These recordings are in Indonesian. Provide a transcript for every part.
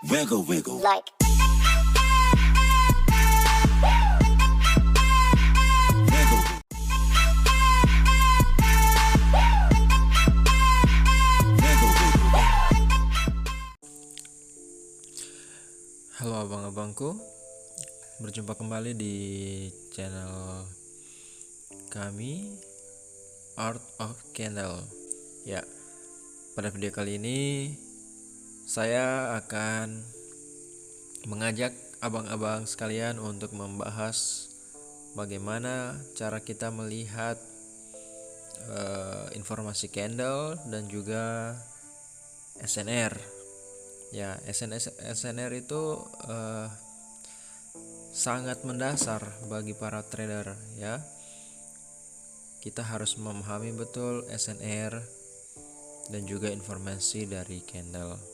Wiggle, wiggle. Like Wiggle, wiggle, wiggle. Halo abang-abangku, berjumpa kembali di channel kami Art of Candle. Ya, pada video kali ini saya akan mengajak abang-abang sekalian untuk membahas bagaimana cara kita melihat informasi candle dan juga SNR. Ya, SNR itu sangat mendasar bagi para trader ya. Kita harus memahami betul SNR dan juga informasi dari candle.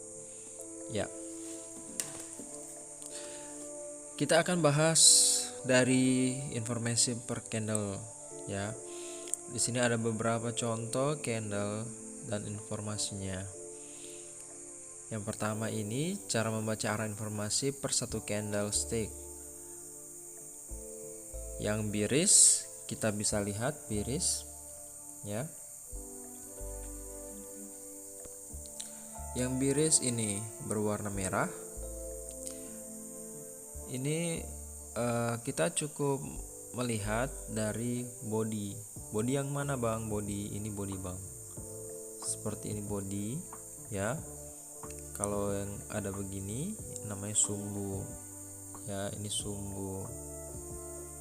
Ya. Kita akan bahas dari informasi per candle ya. Di sini ada beberapa contoh candle dan informasinya. Yang pertama ini cara membaca arah informasi per satu candlestick. Yang biris kita bisa lihat biris ya. Yang biris ini berwarna merah. Ini kita cukup melihat dari body. Body yang mana bang? Body ini body bang. Seperti ini body ya. Kalau yang ada begini namanya sumbu ya, ini sumbu.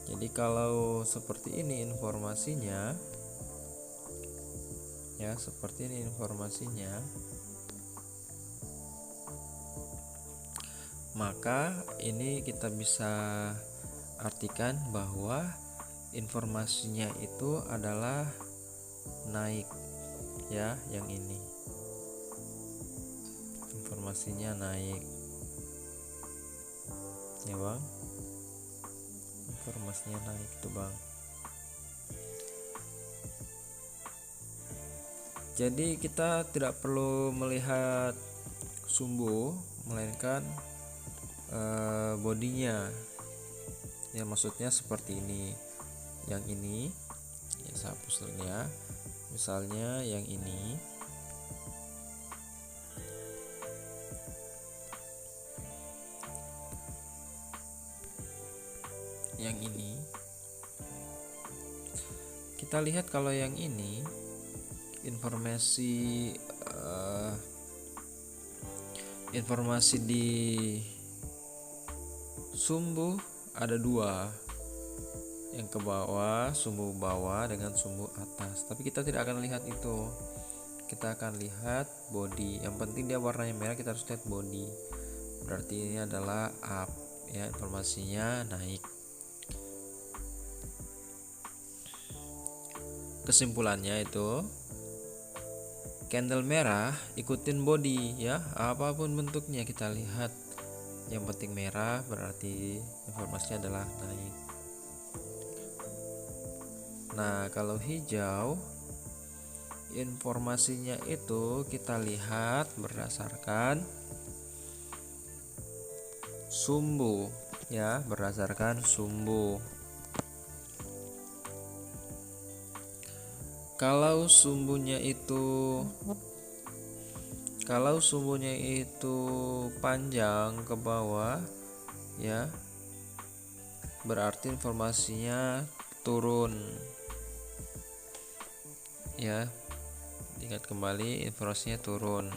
Jadi kalau seperti ini informasinya ya, seperti ini informasinya, maka ini kita bisa artikan bahwa informasinya itu adalah naik ya, yang ini informasinya naik ya bang, informasinya naik tuh bang. Jadi kita tidak perlu melihat sumbu melainkan bodinya ya, maksudnya seperti ini. Yang ini ya, saya hapus dulu ya. Misalnya yang ini kita lihat kalau yang ini informasi informasi di sumbu ada dua, yang ke bawah, sumbu bawah dengan sumbu atas, tapi kita tidak akan lihat itu. Kita akan lihat body. Yang penting dia warnanya merah, kita harus lihat body, berarti ini adalah up ya, informasinya naik. Kesimpulannya itu candle merah ikutin body ya, apapun bentuknya kita lihat, yang penting merah berarti informasinya adalah naik. Nah kalau hijau informasinya itu kita lihat berdasarkan sumbu ya, berdasarkan sumbu. Kalau sumbunya itu panjang ke bawah ya, berarti informasinya turun ya. Ingat kembali, informasinya turun.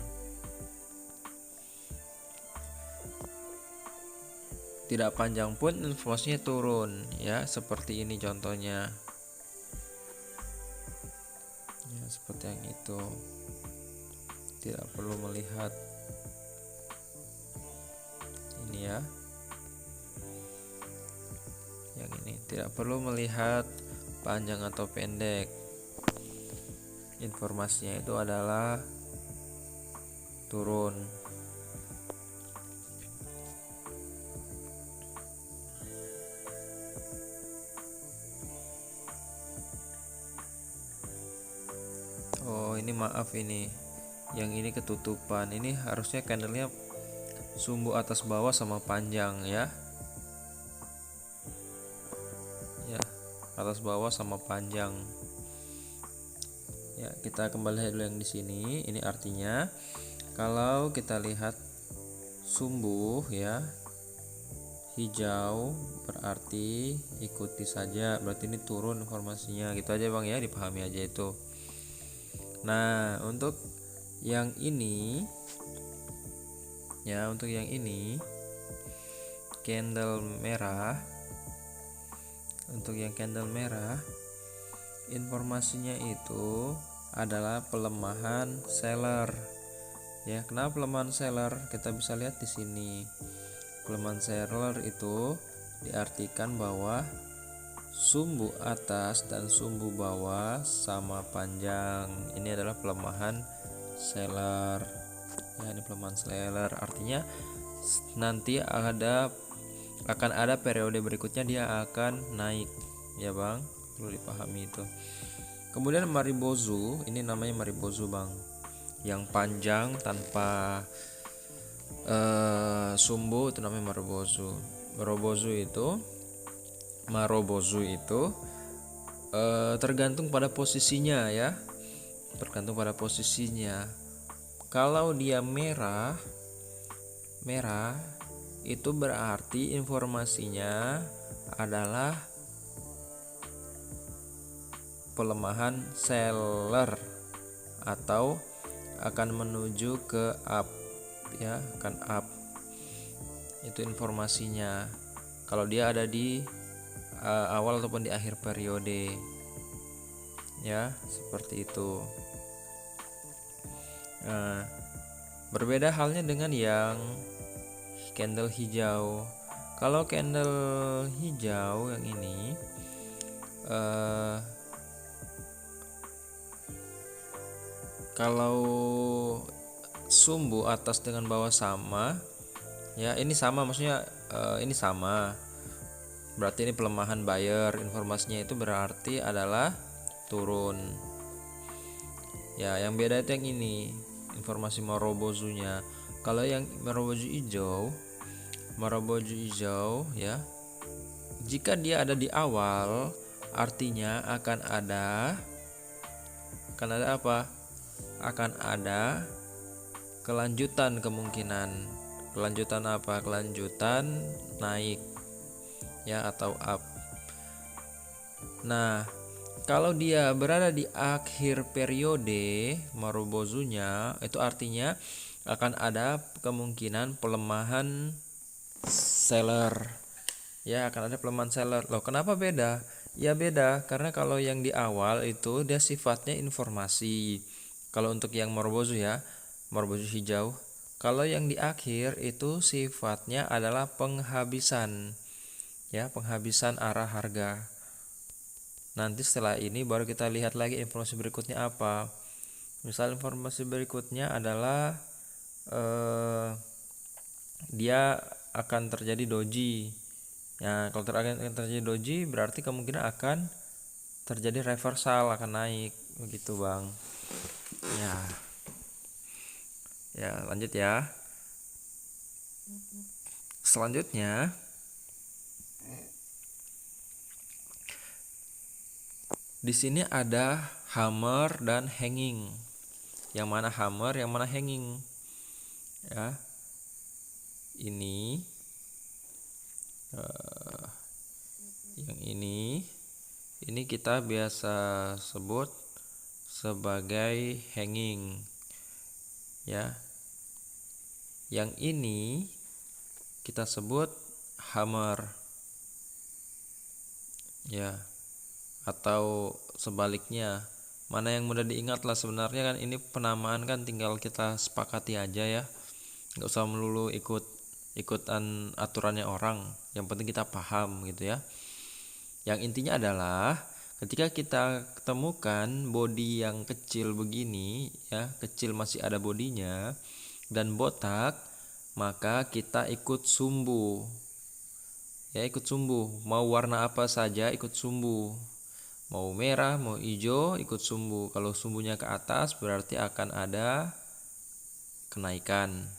Tidak panjang pun informasinya turun ya, seperti ini contohnya ya, seperti yang itu. Tidak perlu melihat ini ya, yang ini tidak perlu melihat panjang atau pendek, informasinya itu adalah turun. Oh ini maaf, ini yang ini ketutupan, ini harusnya candlenya sumbu atas bawah sama panjang ya. Ya, atas bawah sama panjang. Ya, kita kembali dulu yang di sini. Ini artinya kalau kita lihat sumbu ya hijau berarti ikuti saja, berarti ini turun informasinya. Gitu aja Bang ya, dipahami aja itu. Nah, untuk yang ini ya, untuk yang ini candle merah. Untuk yang candle merah informasinya itu adalah pelemahan seller. Ya, kenapa pelemahan seller? Kita bisa lihat di sini. Pelemahan seller itu diartikan bahwa sumbu atas dan sumbu bawah sama panjang. Ini adalah pelemahan seller. Ya, ini pelemahan seller. Artinya nanti akan ada periode berikutnya dia akan naik. Ya, Bang. Perlu dipahami itu. Kemudian Maribozu, ini namanya Maribozu Bang, yang panjang tanpa sumbu itu namanya Marobozu. Marobozu itu tergantung pada posisinya ya, tergantung pada posisinya. Kalau dia merah itu berarti informasinya adalah pelemahan seller atau akan menuju ke up ya, akan up. Itu informasinya. Kalau dia ada di awal ataupun di akhir periode. Ya, seperti itu. Nah, berbeda halnya dengan yang candle hijau. Kalau candle hijau yang ini kalau sumbu atas dengan bawah sama ya, ini sama maksudnya ini sama, berarti ini pelemahan buyer. Informasinya itu berarti adalah turun ya. Yang beda itu yang ini, informasi Marobozunya. Kalau yang Marobozu hijau ya, jika dia ada di awal artinya akan ada apa? Akan ada kelanjutan kemungkinan. Kelanjutan apa? Kelanjutan naik ya, atau up. Nah, kalau dia berada di akhir periode Marobozunya, itu artinya akan ada kemungkinan pelemahan seller. Ya, akan ada pelemahan seller. Loh, kenapa beda? Ya beda karena kalau yang di awal itu dia sifatnya informasi. Kalau untuk yang Marobozu ya, Marobozu hijau. Kalau yang di akhir itu sifatnya adalah penghabisan. Ya, penghabisan arah harga. Nanti setelah ini baru kita lihat lagi informasi berikutnya apa. Misal informasi berikutnya adalah dia akan terjadi doji. Ya, kalau akan terjadi doji berarti kemungkinan akan terjadi reversal, akan naik begitu Bang. Ya, lanjut ya. Selanjutnya di sini ada hammer dan hanging. Yang mana hammer, yang mana hanging? Ya. Ini yang ini kita biasa sebut sebagai hanging ya. Yang ini kita sebut hammer ya, atau sebaliknya. Mana yang mudah diingat lah, sebenarnya kan ini penamaan kan tinggal kita sepakati aja ya, nggak usah melulu ikutan aturannya orang, yang penting kita paham gitu ya. Yang intinya adalah ketika kita temukan bodi yang kecil begini ya, kecil masih ada bodinya dan botak, maka kita ikut sumbu ya, ikut sumbu. Mau warna apa saja ikut sumbu, mau merah mau hijau ikut sumbu. Kalau sumbunya ke atas berarti akan ada kenaikan.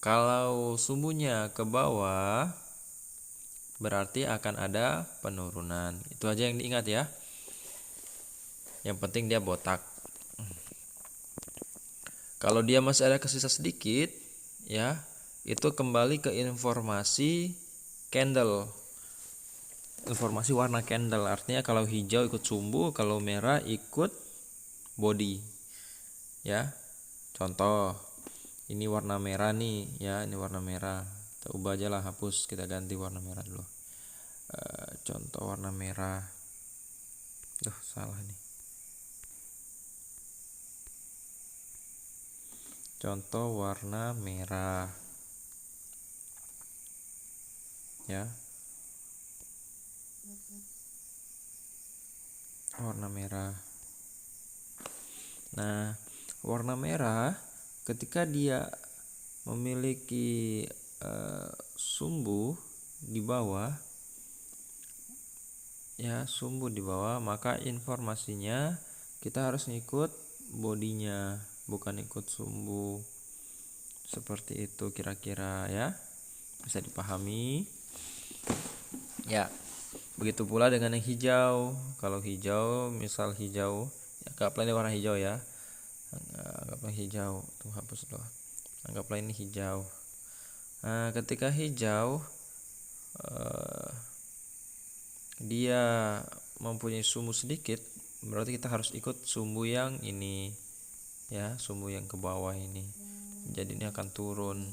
Kalau sumbunya ke bawah berarti akan ada penurunan. Itu aja yang diingat ya. Yang penting dia botak. Kalau dia masih ada kesisa sedikit, ya, itu kembali ke informasi candle. Informasi warna candle artinya kalau hijau ikut sumbu, kalau merah ikut body. Ya. Contoh, ini warna merah nih, ya, ini warna merah. Kita ubah aja lah, hapus, kita ganti warna merah dulu. Contoh warna merah. Salah nih. Contoh warna merah. Ya. Warna merah. Nah, warna merah ketika dia memiliki sumbu di bawah, ya, sumbu di bawah, maka informasinya kita harus ngikut bodinya, bukan ikut sumbu. Seperti itu kira-kira ya. Bisa dipahami? Ya. Begitu pula dengan yang hijau. Kalau hijau, misal hijau, ya, anggaplah ini warna hijau ya. Anggaplah hijau. Tuh, hapus dulu. Anggaplah ini hijau. Nah, ketika hijau dia mempunyai sumbu sedikit, berarti kita harus ikut sumbu yang ini, ya, sumbu yang ke bawah ini. Jadi ini akan turun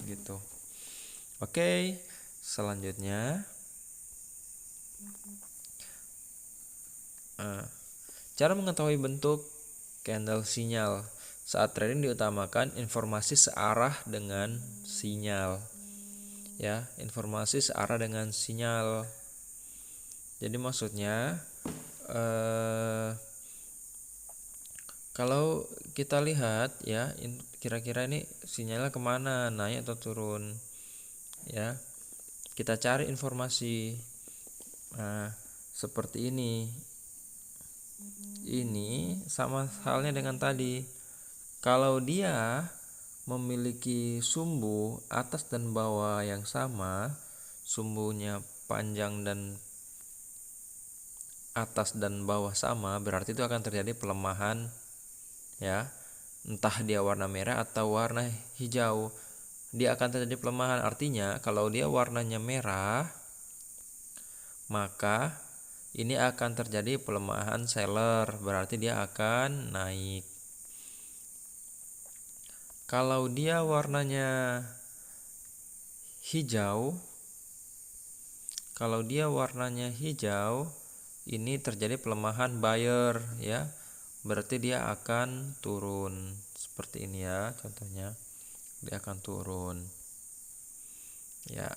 gitu. Oke, selanjutnya cara mengetahui bentuk candle sinyal. Saat trading diutamakan informasi searah dengan sinyal. Ya, informasi searah dengan sinyal. Jadi maksudnya kalau kita lihat ya, kira-kira ini sinyalnya kemana, naik atau turun, ya, kita cari informasi. Nah, seperti ini. Ini sama halnya dengan tadi. Kalau dia memiliki sumbu atas dan bawah yang sama, sumbunya panjang dan atas dan bawah sama, berarti itu akan terjadi pelemahan, ya. Entah dia warna merah atau warna hijau, dia akan terjadi pelemahan. Artinya kalau dia warnanya merah, maka ini akan terjadi pelemahan seller, berarti dia akan naik. Kalau dia warnanya hijau, ini terjadi pelemahan buyer, ya. Berarti dia akan turun. Seperti ini ya, contohnya. Dia akan turun. Ya.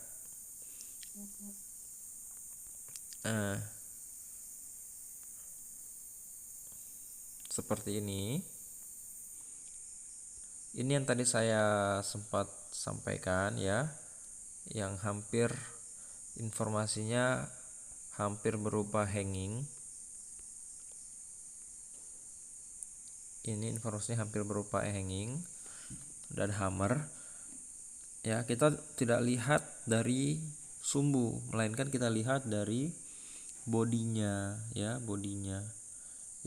Seperti ini. Ini yang tadi saya sempat sampaikan ya, yang hampir informasinya hampir berupa hanging. Ini informasinya hampir berupa hanging dan hammer. Ya, kita tidak lihat dari sumbu, melainkan kita lihat dari bodinya, ya, bodinya.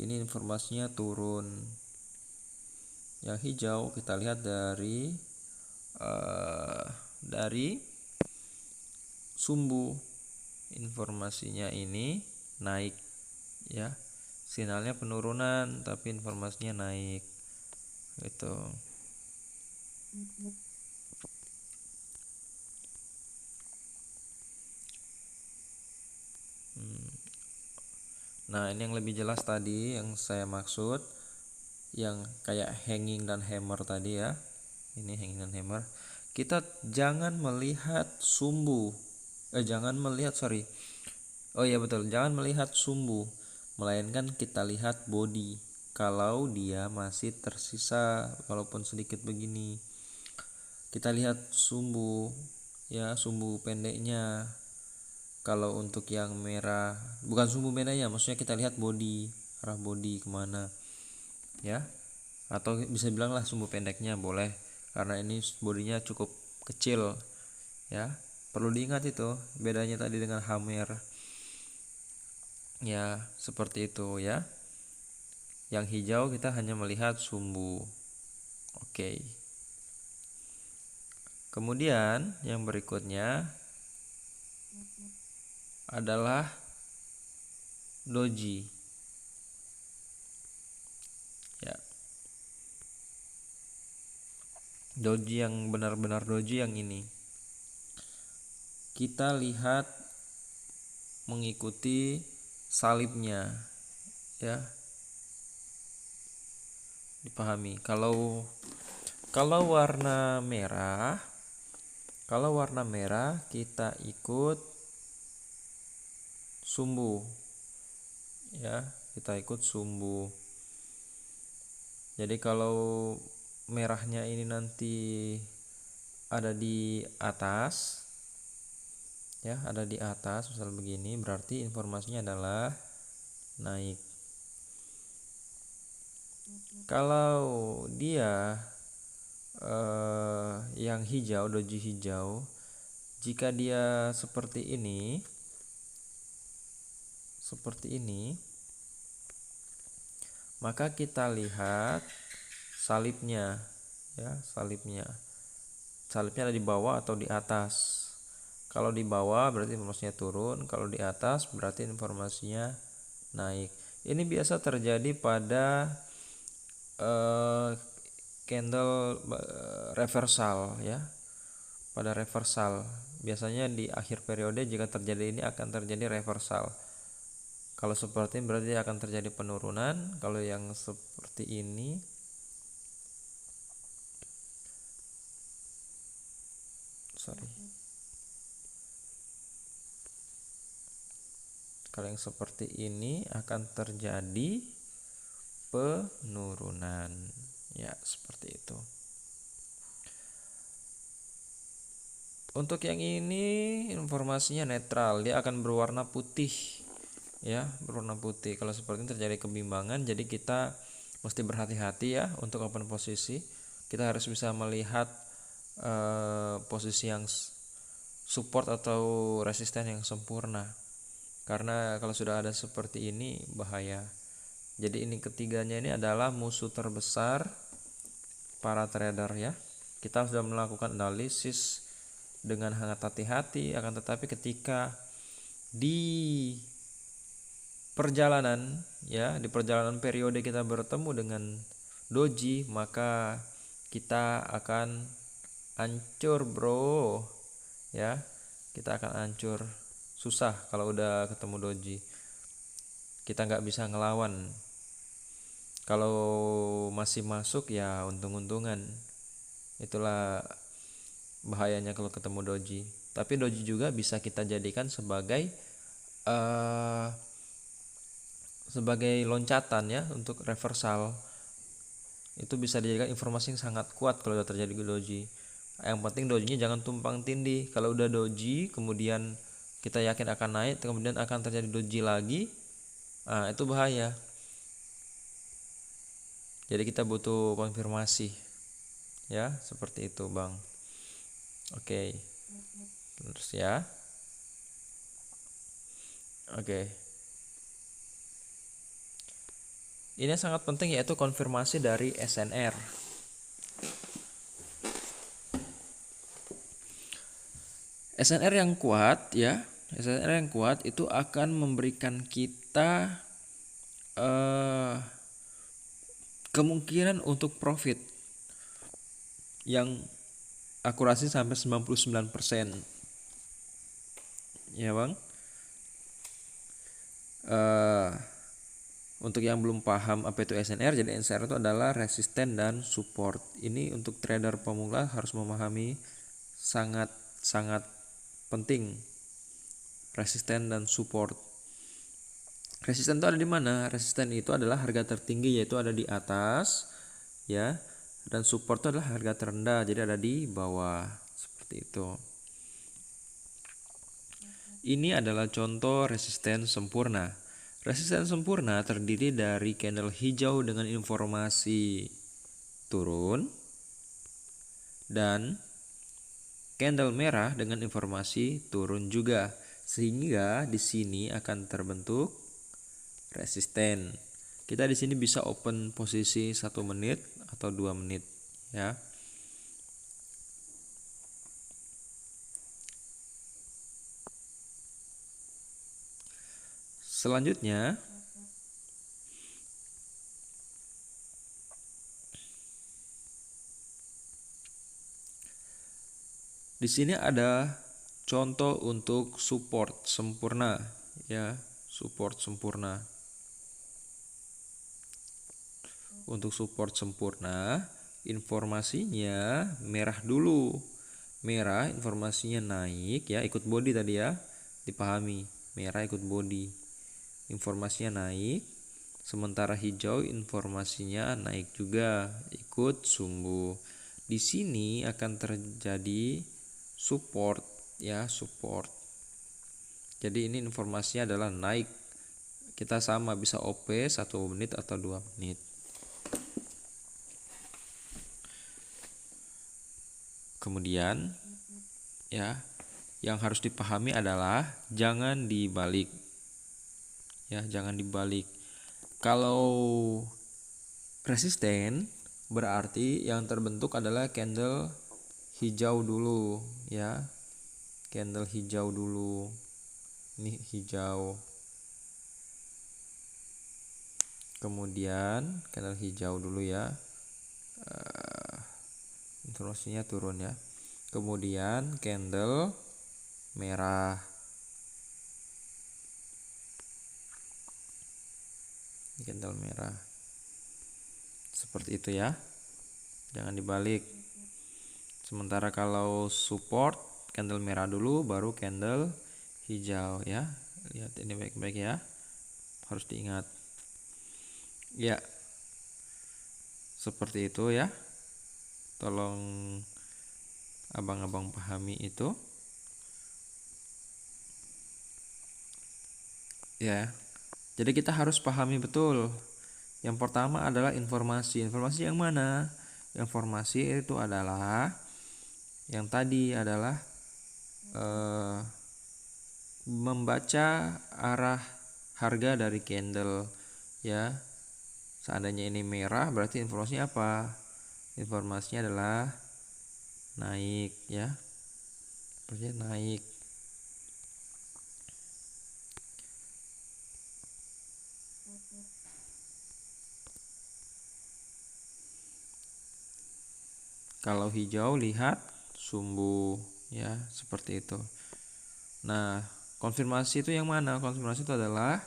Ini informasinya turun. Yang hijau kita lihat dari sumbu, informasinya ini naik, ya, sinyalnya penurunan tapi informasinya naik gitu. Nah, ini yang lebih jelas tadi yang saya maksud, yang kayak hanging dan hammer tadi ya. Ini hanging dan hammer. Kita jangan melihat sumbu. Jangan melihat sumbu, melainkan kita lihat body. Kalau dia masih tersisa walaupun sedikit begini, kita lihat sumbu, ya, sumbu pendeknya. Kalau untuk yang merah, bukan sumbu pendeknya, maksudnya kita lihat body, arah body kemana, ya, atau bisa bilang lah sumbu pendeknya boleh, karena ini bodinya cukup kecil ya. Perlu diingat itu bedanya tadi dengan hammer. Ya, seperti itu ya. Yang hijau kita hanya melihat sumbu. Oke. Kemudian yang berikutnya adalah doji. Ya. Doji yang benar-benar doji yang ini. Kita lihat mengikuti salibnya ya. Dipahami. Kalau warna merah, kita ikut sumbu ya, kita ikut sumbu. Jadi kalau merahnya ini nanti ada di atas ya, ada di atas misal begini, berarti informasinya adalah naik. Kalau dia yang hijau, doji hijau, jika dia seperti ini, maka kita lihat salibnya ya, salibnya ada di bawah atau di atas. Kalau di bawah berarti informasinya turun, kalau di atas berarti informasinya naik. Ini biasa terjadi pada candle reversal ya. Pada reversal biasanya di akhir periode jika terjadi ini akan terjadi reversal. Kalau seperti ini berarti akan terjadi penurunan. Kalau yang seperti ini kalau yang seperti ini akan terjadi penurunan ya, seperti itu. Untuk yang ini informasinya netral, dia akan berwarna putih ya, berwarna putih. Kalau seperti ini terjadi kebimbangan, jadi kita mesti berhati-hati ya untuk open posisi. Kita harus bisa melihat posisi yang support atau resisten yang sempurna, karena kalau sudah ada seperti ini bahaya. Jadi ini ketiganya ini adalah musuh terbesar para trader ya. Kita sudah melakukan analisis dengan sangat hati-hati, akan tetapi ketika di perjalanan ya, di perjalanan periode kita bertemu dengan doji, maka kita akan hancur bro ya, kita akan hancur. Susah kalau udah ketemu doji, kita nggak bisa ngelawan. Kalau masih masuk ya untung-untungan. Itulah bahayanya kalau ketemu doji. Tapi doji juga bisa kita jadikan sebagai loncatan ya untuk reversal. Itu bisa dijadikan informasi yang sangat kuat kalau sudah terjadi doji. Yang penting dojinya jangan tumpang tindih. Kalau udah doji kemudian kita yakin akan naik, kemudian akan terjadi doji lagi, nah itu bahaya. Jadi kita butuh konfirmasi ya, seperti itu bang. Oke. Terus ya. Oke. Ini yang sangat penting yaitu konfirmasi dari SNR. SNR yang kuat ya, SNR yang kuat itu akan memberikan kita kemungkinan untuk profit yang akurasi sampai 99% ya bang. Untuk yang belum paham apa itu SNR, jadi SNR itu adalah resisten dan support. Ini untuk trader pemula harus memahami, sangat penting resisten dan support. Resisten itu ada di mana? Resisten itu adalah harga tertinggi, yaitu ada di atas ya, dan support itu adalah harga terendah, jadi ada di bawah, seperti itu. Ini adalah contoh resisten sempurna. Resisten sempurna terdiri dari candle hijau dengan informasi turun dan candle merah dengan informasi turun juga, sehingga di sini akan terbentuk resisten. Kita di sini bisa open posisi 1 menit atau 2 menit ya. Selanjutnya di sini ada contoh untuk support sempurna ya, support sempurna. Untuk support sempurna informasinya merah dulu. Merah informasinya naik ya, ikut body tadi ya. Dipahami, merah ikut body. Informasinya naik. Sementara hijau informasinya naik juga, ikut sumbu. Di sini akan terjadi support ya, support. Jadi ini informasinya adalah naik. Kita sama bisa OP 1 menit atau 2 menit. Kemudian ya, yang harus dipahami adalah jangan dibalik. Ya, jangan dibalik. Kalau resisten berarti yang terbentuk adalah candle hijau dulu ya. Candle hijau dulu. Ini hijau. Kemudian candle hijau dulu ya. Informasinya turun ya. Kemudian candle merah. Candle merah. Seperti itu ya. Jangan dibalik. Sementara kalau support candle merah dulu baru candle hijau ya. Lihat ini baik-baik ya. Harus diingat. Ya. Seperti itu ya. Tolong abang-abang pahami itu. Ya. Jadi kita harus pahami betul. Yang pertama adalah informasi. Informasi yang mana? Informasi itu adalah yang tadi adalah membaca arah harga dari candle ya. Seandainya ini merah berarti informasinya apa? Informasinya adalah naik ya. Berarti naik. Kalau hijau lihat sumbu ya, seperti itu. Nah, konfirmasi itu yang mana? Konfirmasi itu adalah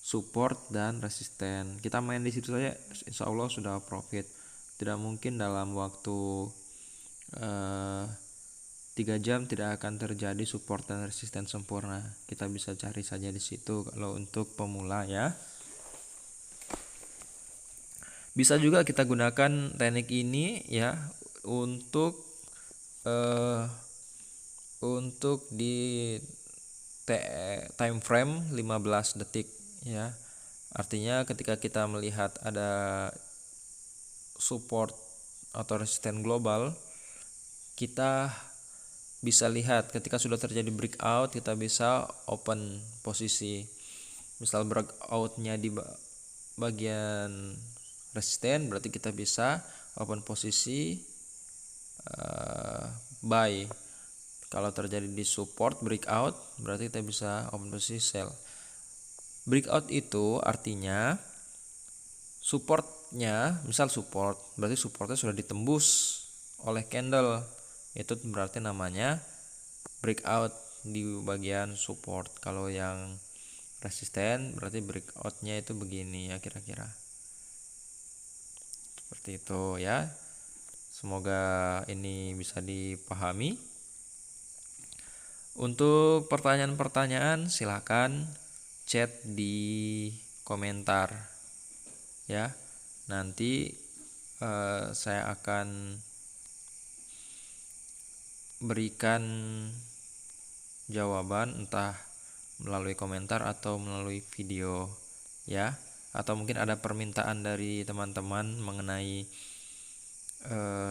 support dan resisten. Kita main di situ saja, insya Allah sudah profit. Tidak mungkin dalam waktu 3 jam tidak akan terjadi support dan resisten sempurna. Kita bisa cari saja di situ kalau untuk pemula ya. Bisa juga kita gunakan teknik ini ya untuk di time frame 15 detik ya. Artinya ketika kita melihat ada support atau resisten global, kita bisa lihat ketika sudah terjadi breakout kita bisa open posisi. Misal breakoutnya di bagian resisten berarti kita bisa open posisi buy. Kalau terjadi di support breakout berarti kita bisa open posisi sell. Breakout itu artinya supportnya, misal support berarti supportnya sudah ditembus oleh candle, itu berarti namanya breakout di bagian support. Kalau yang resisten berarti breakoutnya itu begini ya kira-kira. Seperti itu ya. Semoga ini bisa dipahami. Untuk pertanyaan-pertanyaan silakan chat di komentar ya. Nanti saya akan berikan jawaban entah melalui komentar atau melalui video ya. Atau mungkin ada permintaan dari teman-teman mengenai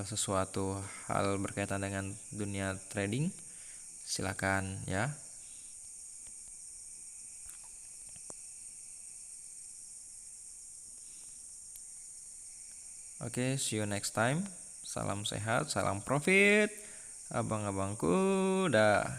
sesuatu hal berkaitan dengan dunia trading, silakan ya. Oke, see you next time. Salam sehat, salam profit, abang-abangku, dah.